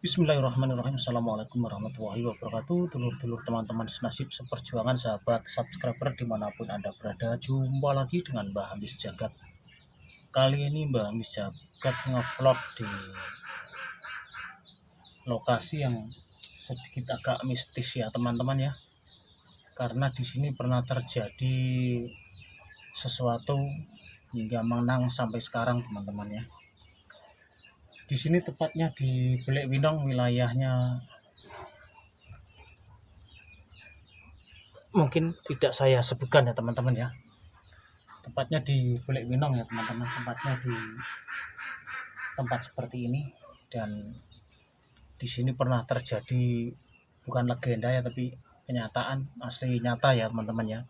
Bismillahirrahmanirrahim. Assalamualaikum warahmatullahi wabarakatuh. Dulur-dulur, teman-teman senasib seperjuangan, sahabat subscriber dimanapun Anda berada. Jumpa lagi dengan Mbah Hamis Jagat. Kali ini Mbah Hamis Jagat ngevlog di lokasi yang sedikit agak mistis ya teman-teman ya. Karena di sini pernah terjadi sesuatu hingga mengenang sampai sekarang teman-teman ya. Di sini tepatnya di Belek Winong, wilayahnya mungkin tidak saya sebutkan ya teman-teman ya. Tepatnya di Belek Winong ya teman-teman, tempatnya di tempat seperti ini. Dan di sini pernah terjadi, bukan legenda ya, tapi kenyataan asli nyata ya teman-teman ya.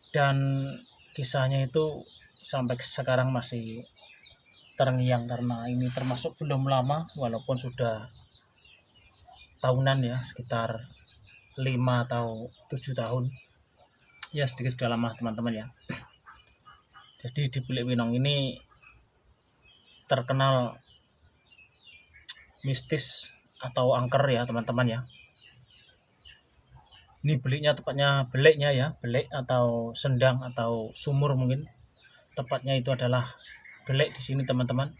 Dan kisahnya itu sampai sekarang masih terngiang karena ini termasuk belum lama, walaupun sudah tahunan ya, sekitar 5 atau 7 tahun ya, sedikit sudah lama teman-teman ya. Jadi di Belek Winong ini terkenal mistis atau angker ya teman-teman ya. Ini beliknya, tepatnya beleknya ya, belek atau sendang atau sumur mungkin. Tepatnya itu adalah belek di sini teman-teman.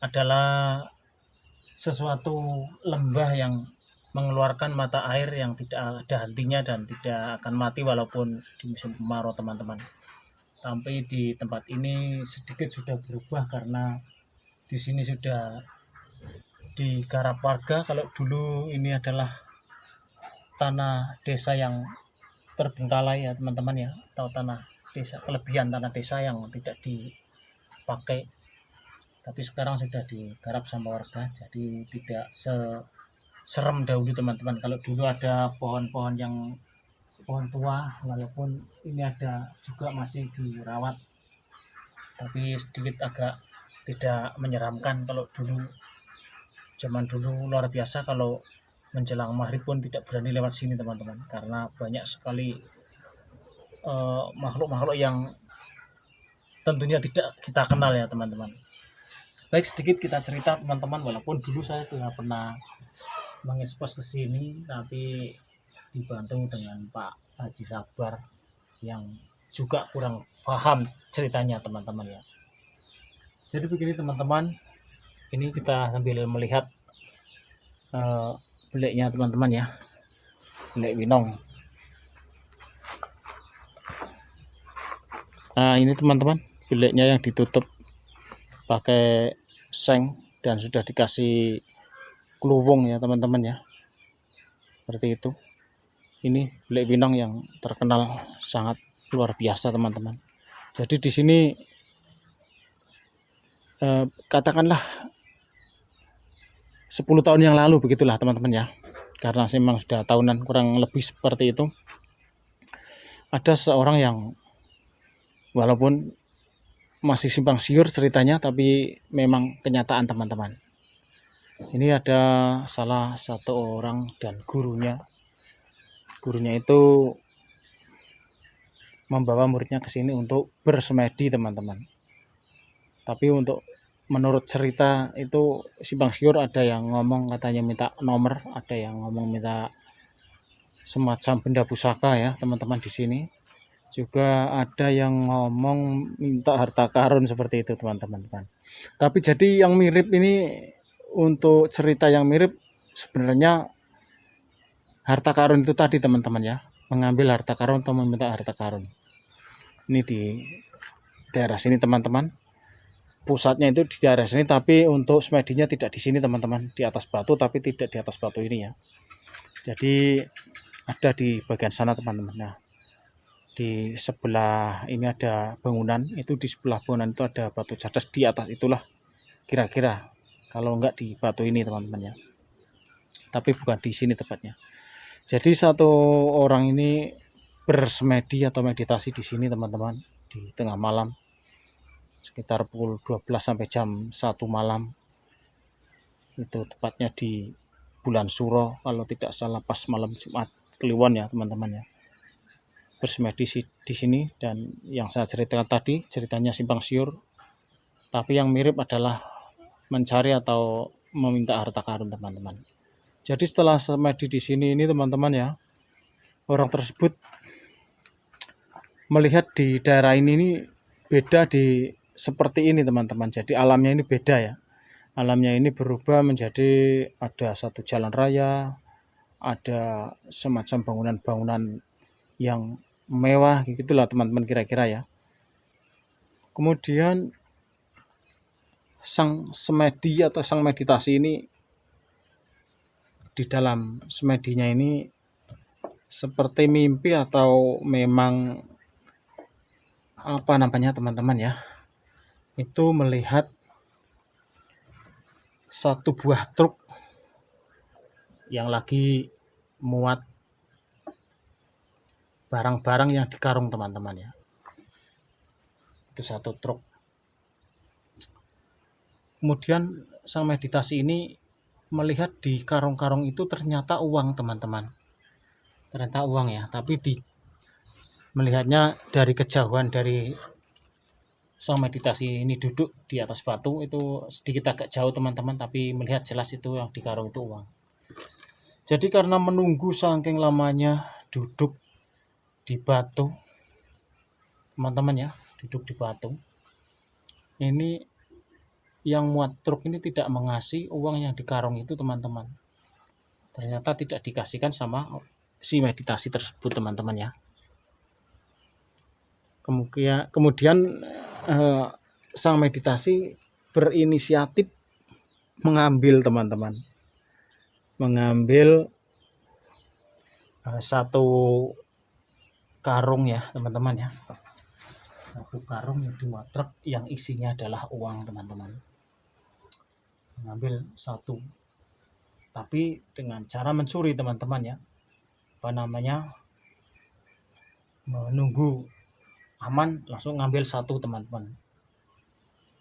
Adalah sesuatu lembah yang mengeluarkan mata air yang tidak ada hentinya dan tidak akan mati walaupun di musim kemarau teman-teman. Sampai di tempat ini sedikit sudah berubah karena di sini sudah digarap warga. Kalau dulu ini adalah tanah desa yang terbengkalai ya teman-teman ya, atau tanah desa, kelebihan tanah desa yang tidak dipakai, tapi sekarang sudah digarap sama warga, jadi tidak serem dahulu teman-teman. Kalau dulu ada pohon-pohon yang pohon tua, walaupun ini ada juga masih dirawat, tapi sedikit agak tidak menyeramkan. Kalau dulu, zaman dulu luar biasa, kalau menjelang maghrib pun tidak berani lewat sini teman-teman, karena banyak sekali makhluk-makhluk yang tentunya tidak kita kenal ya teman-teman. Baik, sedikit kita cerita teman-teman, walaupun dulu saya tidak pernah mengekspos ke sini, tapi dibantu dengan Pak Haji Sabar yang juga kurang paham ceritanya teman-teman ya. Jadi begini teman-teman, ini kita sambil melihat beleknya teman-teman ya, Belek Winong. Nah ini teman-teman, beleknya yang ditutup pakai seng dan sudah dikasih kluwung ya teman-teman ya, seperti itu. Ini Belek Winong yang terkenal sangat luar biasa teman-teman. Jadi di sini katakanlah 10 tahun yang lalu begitulah teman-teman ya, karena memang sudah tahunan kurang lebih seperti itu. Ada seorang yang walaupun masih simpang siur ceritanya, tapi memang kenyataan teman-teman. Ini ada salah satu orang dan gurunya itu membawa muridnya ke sini untuk bersemedi teman-teman. Tapi untuk menurut cerita itu simpang siur, ada yang ngomong katanya minta nomor, ada yang ngomong minta semacam benda pusaka ya teman-teman. Di sini juga ada yang ngomong minta harta karun seperti itu teman-teman. Tapi jadi yang mirip ini, untuk cerita yang mirip sebenarnya harta karun itu tadi teman-teman ya, mengambil harta karun atau meminta harta karun. Ini di daerah sini teman-teman, pusatnya itu di daerah sini, tapi untuk semedinya tidak di sini teman-teman, di atas batu, tapi tidak di atas batu ini ya. Jadi ada di bagian sana teman-teman. Nah di sebelah ini ada bangunan, itu di sebelah bangunan itu ada batu cadas, di atas itulah kira-kira, kalau enggak di batu ini teman-teman ya, tapi bukan di sini tepatnya. Jadi satu orang ini bersemedi atau meditasi di sini teman-teman, di tengah malam sekitar pukul 12 sampai jam 1 malam. Itu tepatnya di bulan Suro kalau tidak salah, pas malam Jumat Kliwon ya teman-teman ya, bersemedi di sini. Dan yang saya ceritakan tadi ceritanya simpang siur, tapi yang mirip adalah mencari atau meminta harta karun teman-teman. Jadi setelah semedi di sini ini teman-teman ya, orang tersebut melihat di daerah ini beda di seperti ini teman-teman. Jadi alamnya ini beda ya. Alamnya ini berubah menjadi ada satu jalan raya, ada semacam bangunan-bangunan yang mewah gitulah teman-teman kira-kira ya. Kemudian sang semedi atau sang meditasi ini, di dalam semedinya ini seperti mimpi atau memang apa namanya teman-teman ya, itu melihat satu buah truk yang lagi muat barang-barang yang dikarung teman-teman ya. Itu satu truk. Kemudian sang meditasi ini melihat di karung-karung itu ternyata uang teman-teman. Ternyata uang ya, tapi melihatnya dari kejauhan. Dari sang meditasi ini duduk di atas batu itu sedikit agak jauh teman-teman, tapi melihat jelas itu yang di karung itu uang. Jadi karena menunggu saking lamanya duduk di batu teman-teman ya, duduk di batu ini, yang muat truk ini tidak mengasih uang yang di karung itu teman-teman. Ternyata tidak dikasihkan sama si meditasi tersebut teman-teman ya. Kemudian sang meditasi berinisiatif mengambil teman-teman, mengambil satu karung ya teman-teman ya, satu karung yang dimuat truk yang isinya adalah uang teman-teman. Mengambil satu, tapi dengan cara mencuri teman-teman ya, menunggu aman langsung ngambil satu teman-teman,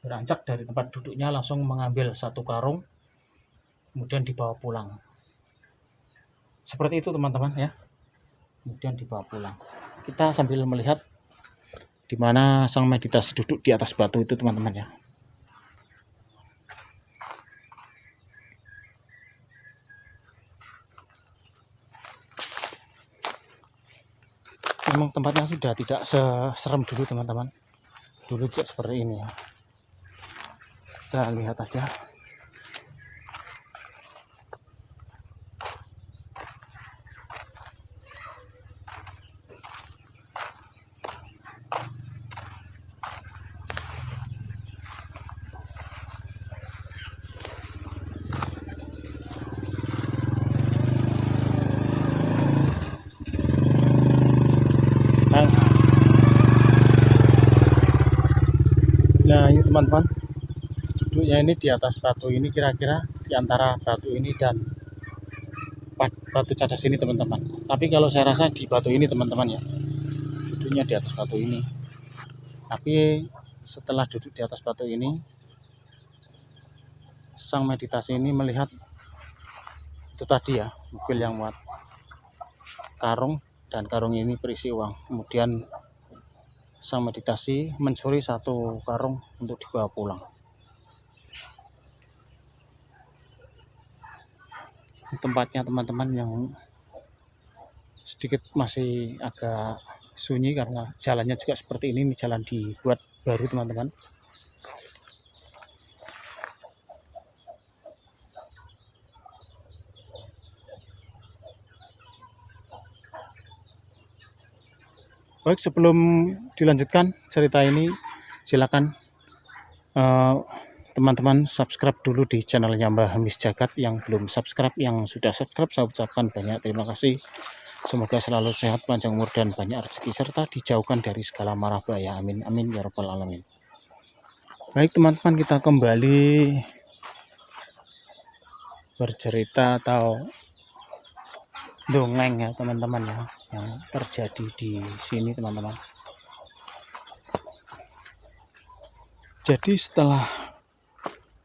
beranjak dari tempat duduknya langsung mengambil satu karung, kemudian dibawa pulang seperti itu teman-teman ya. Kemudian dibawa pulang. Kita sambil melihat di mana sang meditasi duduk di atas batu itu teman-teman ya. Memang tempatnya sudah tidak seserem dulu teman-teman. Dulu juga seperti ini ya. Kita lihat aja. Nah ini teman-teman, duduknya ini di atas batu ini, kira-kira di antara batu ini dan batu cadas ini teman-teman. Tapi kalau saya rasa di batu ini teman-teman ya, duduknya di atas batu ini. Tapi setelah duduk di atas batu ini, sang meditasi ini melihat itu tadi ya, mobil yang muat karung, dan karung ini berisi uang. Kemudian sang meditasi mencuri satu karung untuk dibawa pulang. Tempatnya teman-teman yang sedikit masih agak sunyi karena jalannya juga seperti ini jalan dibuat baru teman-teman. Baik, sebelum dilanjutkan cerita ini, silakan teman-teman subscribe dulu di channelnya Mbah Hamis Jagat. Yang belum subscribe, yang sudah subscribe, saya ucapkan banyak terima kasih. Semoga selalu sehat, panjang umur, dan banyak rezeki, serta dijauhkan dari segala mara bahaya. Amin amin ya rabbal alamin. Baik teman-teman, kita kembali bercerita atau dongeng ya teman-teman ya, yang terjadi di sini teman-teman. Jadi setelah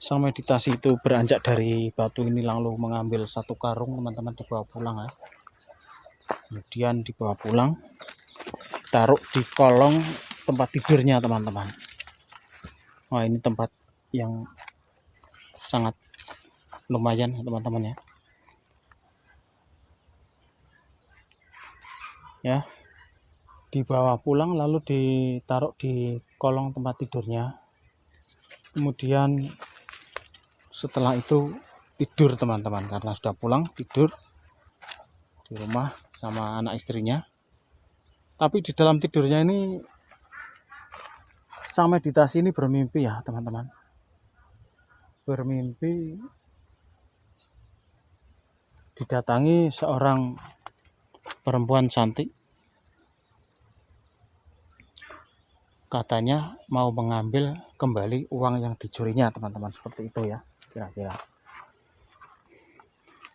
sang meditasi itu beranjak dari batu ini lalu mengambil satu karung teman-teman, dibawa pulang ya. Kemudian dibawa pulang, taruh di kolong tempat tidurnya teman-teman. Wah, ini tempat yang sangat lumayan teman-teman ya. Ya, dibawa pulang lalu ditaruh di kolong tempat tidurnya. Kemudian setelah itu tidur teman-teman, karena sudah pulang tidur di rumah sama anak istrinya. Tapi di dalam tidurnya ini sang meditasi ini bermimpi ya teman-teman. Bermimpi didatangi seorang perempuan cantik. Katanya mau mengambil kembali uang yang dicurinya teman-teman, seperti itu ya kira-kira.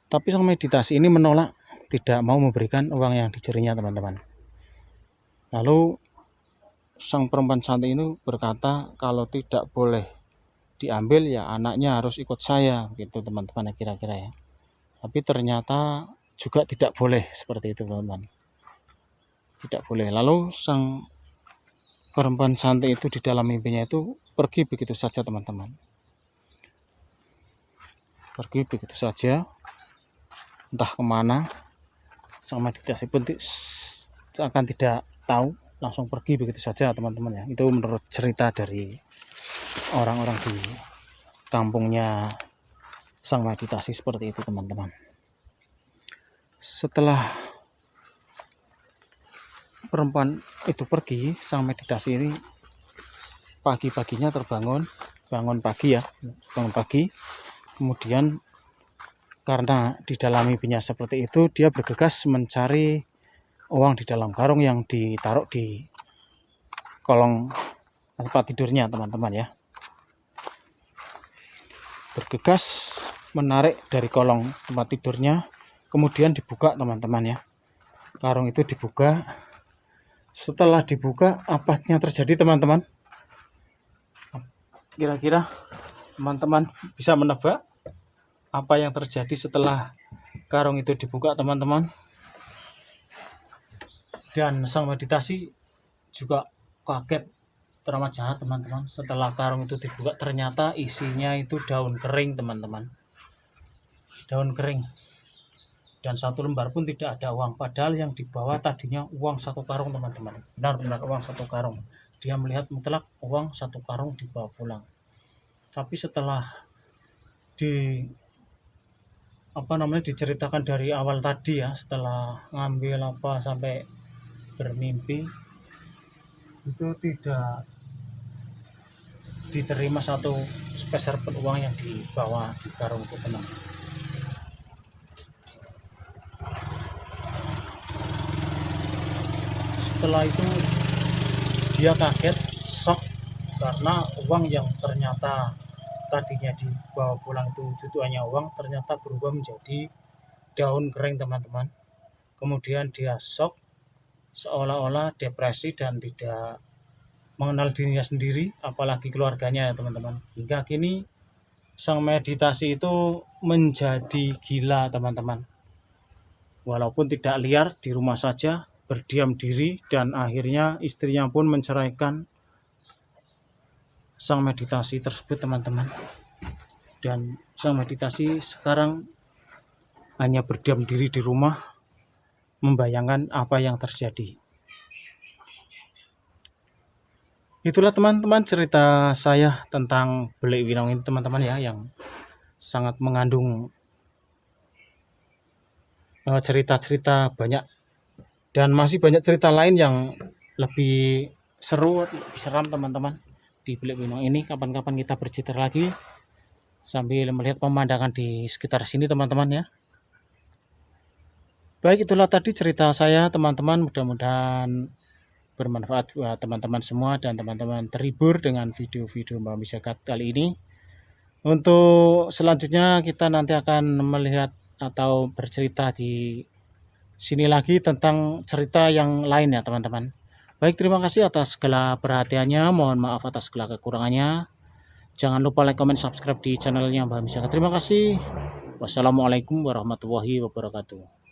Tapi sang meditasi ini menolak, tidak mau memberikan uang yang dicurinya teman-teman. Lalu sang perempuan cantik itu berkata kalau tidak boleh diambil ya anaknya harus ikut saya, gitu teman-teman ya kira-kira ya. Tapi ternyata juga tidak boleh seperti itu teman-teman, tidak boleh. Lalu sang perempuan cantik itu di dalam mimpinya itu pergi begitu saja teman-teman, pergi begitu saja, entah kemana. Sang meditasi pun akan tidak tahu, langsung pergi begitu saja teman-teman ya. Itu menurut cerita dari orang-orang di kampungnya sang meditasi, seperti itu teman-teman. Setelah perempuan itu pergi, sang meditasi ini pagi-paginya bangun pagi ya, bangun pagi. Kemudian karena di dalam mimpinya seperti itu, dia bergegas mencari uang di dalam karung yang ditaruh di kolong tempat tidurnya teman-teman ya. Bergegas menarik dari kolong tempat tidurnya, kemudian dibuka teman-teman ya. Karung itu dibuka. Setelah dibuka, apa yang terjadi teman-teman? Kira-kira teman-teman bisa menebak apa yang terjadi setelah karung itu dibuka teman-teman? Dan sang meditasi juga kaget teramat jahat teman-teman. Setelah karung itu dibuka, ternyata isinya itu daun kering teman-teman, daun kering. Dan satu lembar pun tidak ada uang, padahal yang dibawa tadinya uang satu karung teman-teman, benar-benar uang satu karung. Dia melihat mutlak uang satu karung dibawa pulang. Tapi setelah diceritakan dari awal tadi ya, setelah ngambil apa sampai bermimpi, itu tidak diterima satu sepeser pun uang yang dibawa di karung itu teman. Setelah itu dia kaget, shock, karena uang yang ternyata tadinya dibawa pulang itu hanya uang, ternyata berubah menjadi daun kering teman-teman. Kemudian dia shock, seolah-olah depresi dan tidak mengenal dirinya sendiri, apalagi keluarganya ya teman-teman. Hingga kini sang meditasi itu menjadi gila teman-teman. Walaupun tidak liar, di rumah saja berdiam diri, dan akhirnya istrinya pun menceraikan sang meditasi tersebut teman-teman. Dan sang meditasi sekarang hanya berdiam diri di rumah, membayangkan apa yang terjadi. Itulah teman-teman cerita saya tentang Belik Winong ini teman-teman ya, yang sangat mengandung cerita-cerita banyak, dan masih banyak cerita lain yang lebih seru, lebih seram teman-teman di Belik Winong ini. Kapan-kapan kita bercerita lagi sambil melihat pemandangan di sekitar sini teman-teman ya. Baik, itulah tadi cerita saya teman-teman, mudah-mudahan bermanfaat buat teman-teman semua dan teman-teman terhibur dengan video-video Mbak Misakat kali ini. Untuk selanjutnya kita nanti akan melihat atau bercerita di sini lagi tentang cerita yang lain ya teman-teman. Baik, terima kasih atas segala perhatiannya, mohon maaf atas segala kekurangannya. Jangan lupa like, comment, subscribe di channelnya Mbah Misaka. Terima kasih. Wassalamualaikum warahmatullahi wabarakatuh.